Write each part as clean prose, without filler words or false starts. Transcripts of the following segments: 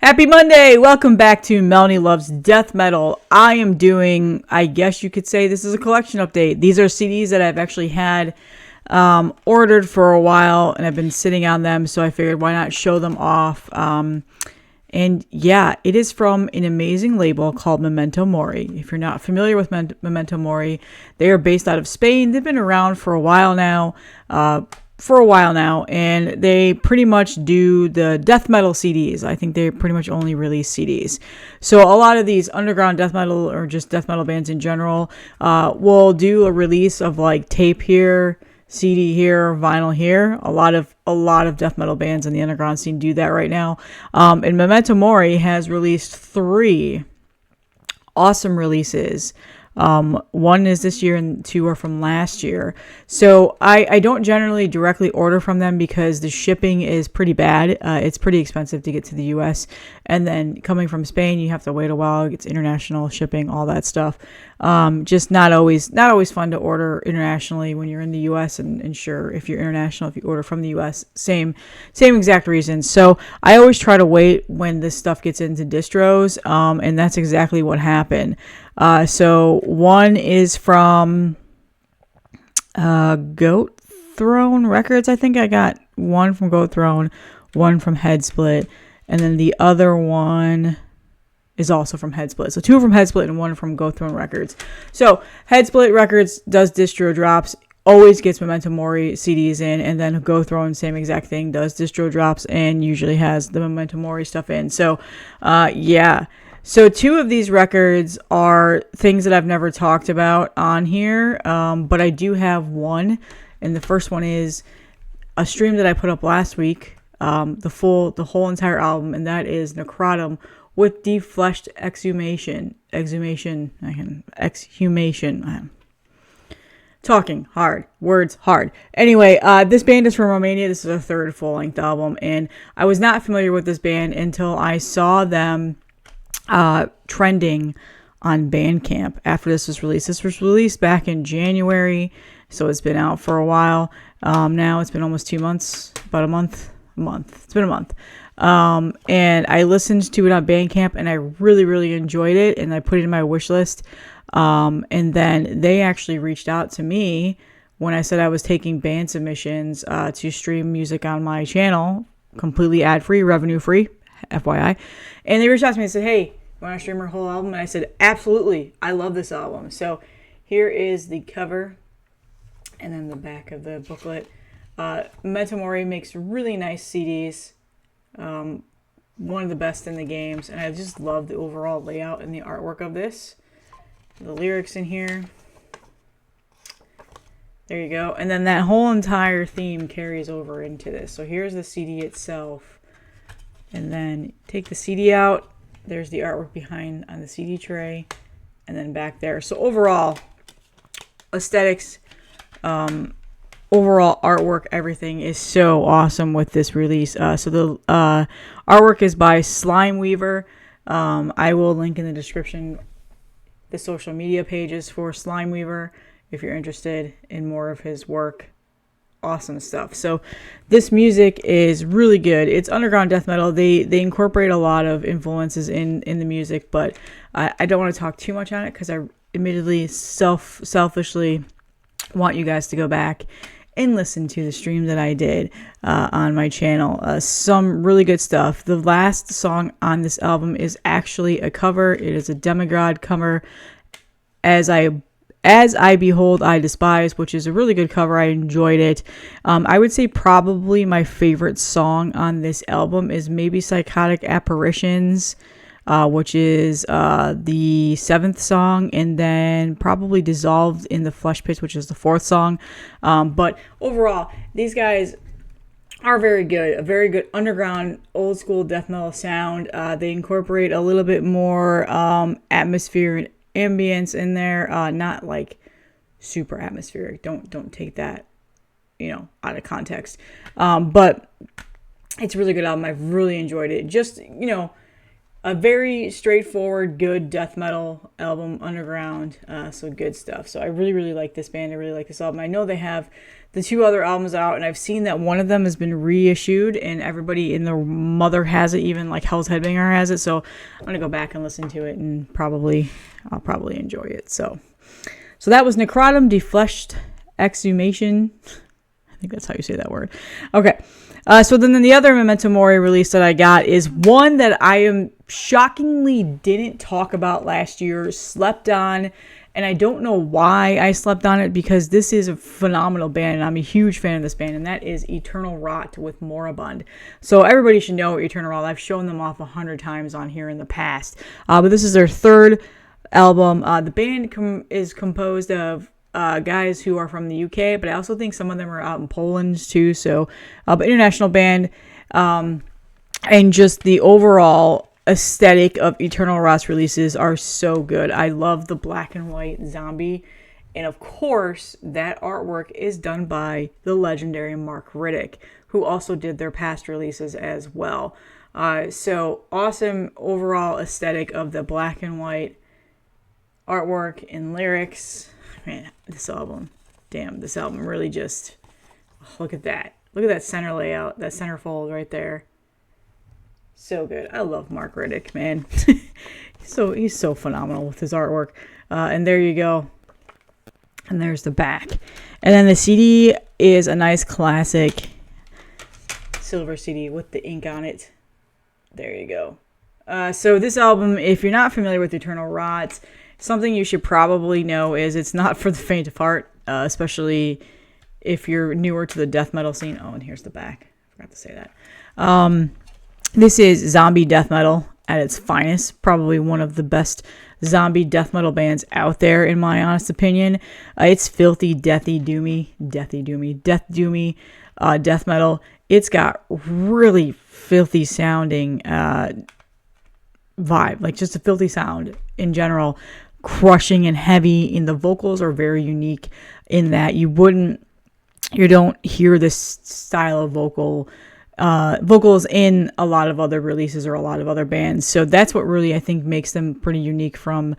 Happy Monday! Welcome back to Melanie Loves Death Metal. I am doing, I guess you could say this is a collection update. These are CDs that I've actually had ordered for a while, and I've been sitting on them, so I figured why not show them off. And yeah, it is from an amazing label called Memento Mori. If you're not familiar with Memento Mori, they are based out of Spain. They've been around for a while now. And they pretty much do the death metal CDs. I think they pretty much only release CDs. So a lot of these underground death metal or just death metal bands in general will do a release of like tape here, CD here, vinyl here. A lot of death metal bands in the underground scene do that right now. And Memento Mori has released 3 awesome releases. One is this year and 2 are from last year. So I don't generally directly order from them because the shipping is pretty bad. It's pretty expensive to get to the US. And then coming from Spain, you have to wait a while. It's international shipping, all that stuff. Just not always fun to order internationally when you're in the US, and sure, if you're international, if you order from the US, same exact reason. So I always try to wait when this stuff gets into distros. And that's exactly what happened. So one is from Goat Throne Records. I think I got one from Goat Throne, one from Head Split, and then the other one is also from Head Split. So 2 from Head Split and 1 from Goat Throne Records. So Head Split Records does distro drops, always gets Memento Mori CDs in, and then Goat Throne, same exact thing, does distro drops and usually has the Memento Mori stuff in. So yeah. So 2 of these records are things that I've never talked about on here, but I do have one, and the first one is a stream that I put up last week, the whole entire album, and that is Necrotum with Defleshed Exhumation. Talking hard, words hard. Anyway, this band is from Romania. This is their 3rd full-length album, and I was not familiar with this band until I saw them trending on Bandcamp after this was released. This was released back in January, so it's been out for a while. Now it's been almost 2 months, about a month. It's been a month. And I listened to it on Bandcamp, and I really, really enjoyed it, and I put it in my wish list. And then they actually reached out to me when I said I was taking band submissions to stream music on my channel, completely ad-free, revenue-free, FYI. And they reached out to me and said, hey, you want to stream our whole album? And I said, absolutely. I love this album. So here is the cover and then the back of the booklet. Memento Mori makes really nice CDs. One of the best in the games. And I just love the overall layout and the artwork of this. The lyrics in here. There you go. And then that whole entire theme carries over into this. So here's the CD itself. And then take the CD out. There's the artwork behind on the CD tray. And then back there. So overall, aesthetics, overall artwork, everything is so awesome with this release. So the artwork is by Slime Weaver. I will link in the description the social media pages for Slime Weaver if you're interested in more of his work. Awesome stuff. So this music is really good. It's underground death metal. They incorporate a lot of influences in the music, but I don't want to talk too much on it because I admittedly selfishly want you guys to go back and listen to the stream that I did on my channel. Some really good stuff. The last song on this album is actually a cover. It is a Demigod cover, As I Behold, I Despise, which is a really good cover. I enjoyed it. I would say probably my favorite song on this album is maybe Psychotic Apparitions, which is the 7th song, and then probably Dissolved in the Flesh Pits, which is the 4th song. But overall, these guys are very good. A very good underground, old school death metal sound. They incorporate a little bit more atmosphere and ambience in there, not like super atmospheric. Don't take that, out of context. But it's a really good album. I've really enjoyed it. Just, a very straightforward, good death metal album, underground. So good stuff. So I really, really like this band. I really like this album. I know they have the 2 other albums out, and I've seen that one of them has been reissued, and everybody in the mother has it, even like Hell's Headbanger has it. So I'm gonna go back and listen to it, and I'll probably enjoy it. So that was Necrotum Defleshed Exhumation. I think that's how you say that word. Okay. So then the other Memento Mori release that I got is one that I am shockingly didn't talk about last year, slept on, and I don't know why I slept on it, because this is a phenomenal band, and I'm a huge fan of this band, and that is Eternal Rot with Moribund. So everybody should know Eternal Rot. I've shown them off 100 times on here in the past, but this is their 3rd album. The band is composed of guys who are from the UK, but I also think some of them are out in Poland too. So, but international band, and just the overall aesthetic of Eternal Rot's releases are so good. I love the black and white zombie, and of course that artwork is done by the legendary Mark Riddick, who also did their past releases as well. So awesome overall aesthetic of the black and white artwork and lyrics. Man, this album really just, look at that center layout, that centerfold right there. So good. I love Mark Riddick, man. He's so phenomenal with his artwork. And there you go. And there's the back. And then the CD is a nice classic silver CD with the ink on it. There you go. So this album, if you're not familiar with Eternal Rot, something you should probably know is it's not for the faint of heart, especially if you're newer to the death metal scene. Oh, and here's the back. I forgot to say that. This is zombie death metal at its finest. Probably one of the best zombie death metal bands out there, in my honest opinion. It's filthy, death doomy death metal. It's got really filthy sounding vibe, like just a filthy sound in general, crushing and heavy. And the vocals are very unique in that you don't hear this style of vocals in a lot of other releases or a lot of other bands. So that's what really, I think, makes them pretty unique from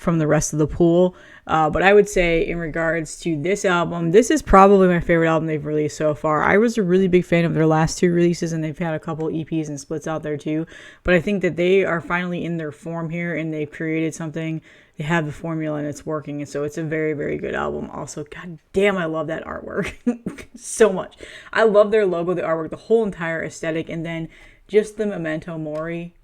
the rest of the pool. But I would say in regards to this album, this is probably my favorite album they've released so far. I was a really big fan of their last 2 releases, and they've had a couple EPs and splits out there too. But I think that they are finally in their form here, and they've created something. They have the formula, and it's working. And so it's a very, very good album. Also, god damn, I love that artwork so much. I love their logo, the artwork, the whole entire aesthetic, and then just the Memento Mori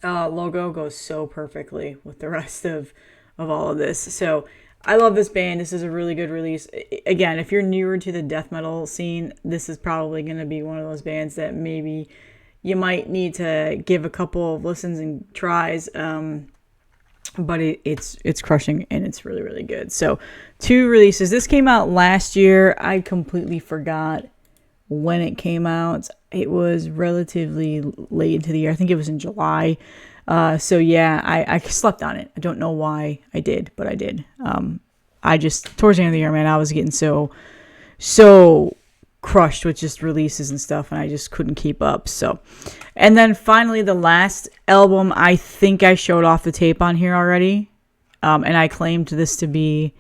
logo goes so perfectly with the rest of all of this. So I love this band. This is a really good release. Again, if you're newer to the death metal scene, this is probably going to be one of those bands that maybe you might need to give a couple of listens and tries. But it's crushing, and it's really, really good. So 2 releases. This came out last year. I completely forgot when it came out. It was relatively late into the year. I think it was in July. So yeah, I slept on it. I don't know why I did, but I did. I just, towards the end of the year, man, I was getting so crushed with just releases and stuff, and I just couldn't keep up. So, and then finally the last album, I think I showed off the tape on here already. And I claimed this to be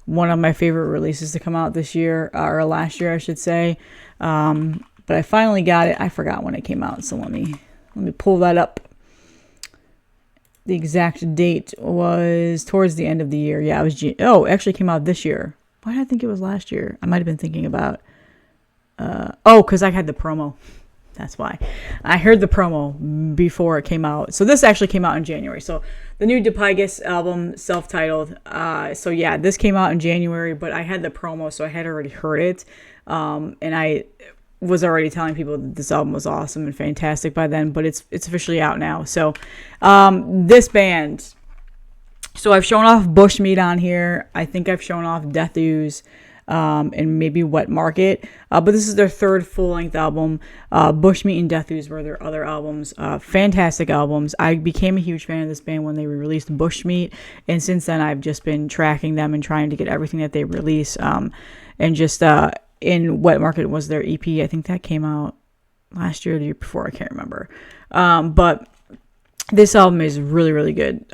one of my favorite releases to come out this year, or last year, I should say. But I finally got it. I forgot when it came out, so let me pull that up. The exact date was towards the end of the year. Yeah, it was it actually came out this year. Why did I think it was last year? I might have been thinking about because I had the promo. That's why. I heard the promo before it came out. So this actually came out in January. So the new Dipygus album, self-titled. So yeah, this came out in January, but I had the promo, so I had already heard it. And I was already telling people that this album was awesome and fantastic by then, but it's officially out now. So this band. So I've shown off Bushmeat on here. I think I've shown off Death Ooze. And maybe Wet Market, but this is their 3rd full-length album. Bushmeat and Death Ooze were their other albums. Fantastic albums. I became a huge fan of this band when they released Bushmeat, and since then I've just been tracking them and trying to get everything that they release. And just in Wet Market was their EP. I think that came out last year or the year before. I can't remember. But this album is really, really good.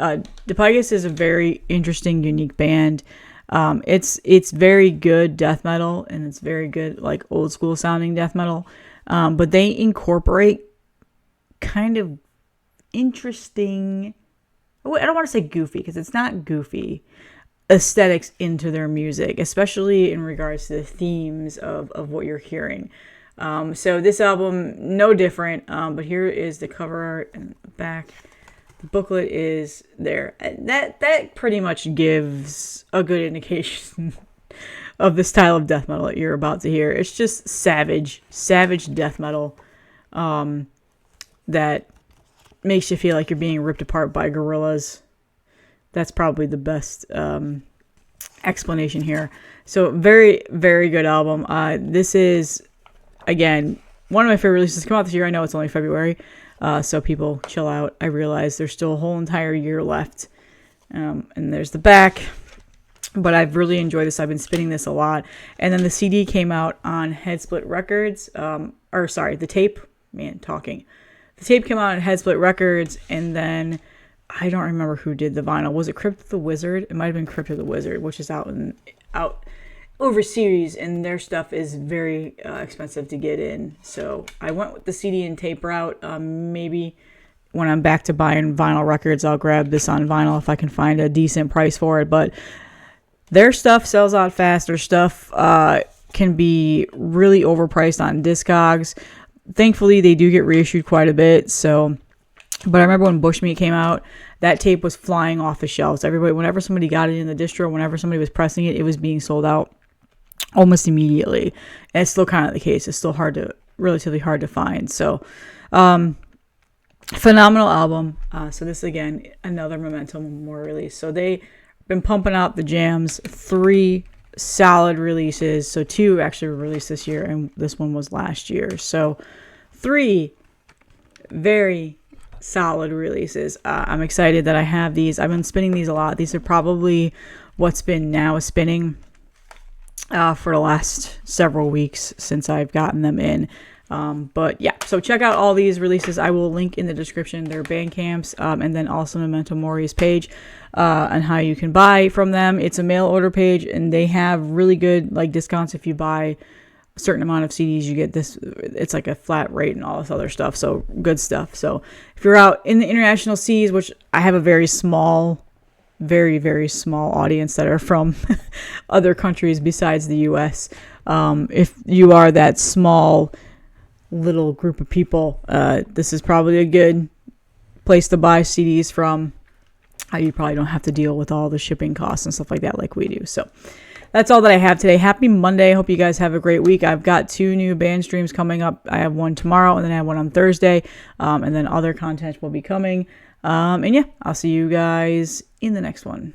Dipygus is a very interesting, unique band. It's very good death metal, and it's very good like old school sounding death metal. But they incorporate kind of interesting, I don't want to say goofy because it's not goofy, aesthetics into their music, especially in regards to the themes of what you're hearing. So this album, no different, but here is the cover art and the back. The booklet is there. That pretty much gives a good indication of the style of death metal that you're about to hear. It's just savage death metal that makes you feel like you're being ripped apart by gorillas. That's probably the best explanation here. So very, very good album. This is, again, one of my favorite releases to come out this year. I know it's only February, so people chill out. I realize there's still a whole entire year left. And there's the back. But I've really enjoyed this. I've been spinning this a lot. And then the CD came out on Headsplit Records. The tape. The tape came out on Headsplit Records, and then I don't remember who did the vinyl. Was it Crypt the Wizard? It might have been Crypt the Wizard, which is out overseas, and their stuff is very expensive to get in. So I went with the CD and tape route. Maybe when I'm back to buying vinyl records, I'll grab this on vinyl if I can find a decent price for it. But their stuff sells out fast. Their stuff can be really overpriced on Discogs. Thankfully, they do get reissued quite a bit. So, but I remember when Bushmeat came out, that tape was flying off the shelves. Everybody, whenever somebody got it in the distro, whenever somebody was pressing it, it was being sold out almost immediately. And it's still kind of the case. It's still relatively hard to find. So, phenomenal album. So this, again, another Memento Mori release. So they've been pumping out the jams. 3 solid releases. So 2 actually were released this year, and this one was last year. So 3 very solid releases. I'm excited that I have these. I've been spinning these a lot. These are probably what's been now spinning for the last several weeks since I've gotten them in. But yeah, so check out all these releases. I will link in the description their Bandcamps, and then also Memento Mori's page on how you can buy from them. It's a mail order page, and they have really good like discounts if you buy a certain amount of CDs. You get this. It's like a flat rate and all this other stuff. So good stuff. So if you're out in the international seas, which I have a very small, very, very small audience that are from other countries besides the US. If you are that small little group of people, this is probably a good place to buy CDs from. You probably don't have to deal with all the shipping costs and stuff like that like we do. So that's all that I have today. Happy Monday. Hope you guys have a great week. I've got 2 new band streams coming up. I have one tomorrow, and then I have one on Thursday, and then other content will be coming. And yeah, I'll see you guys in the next one.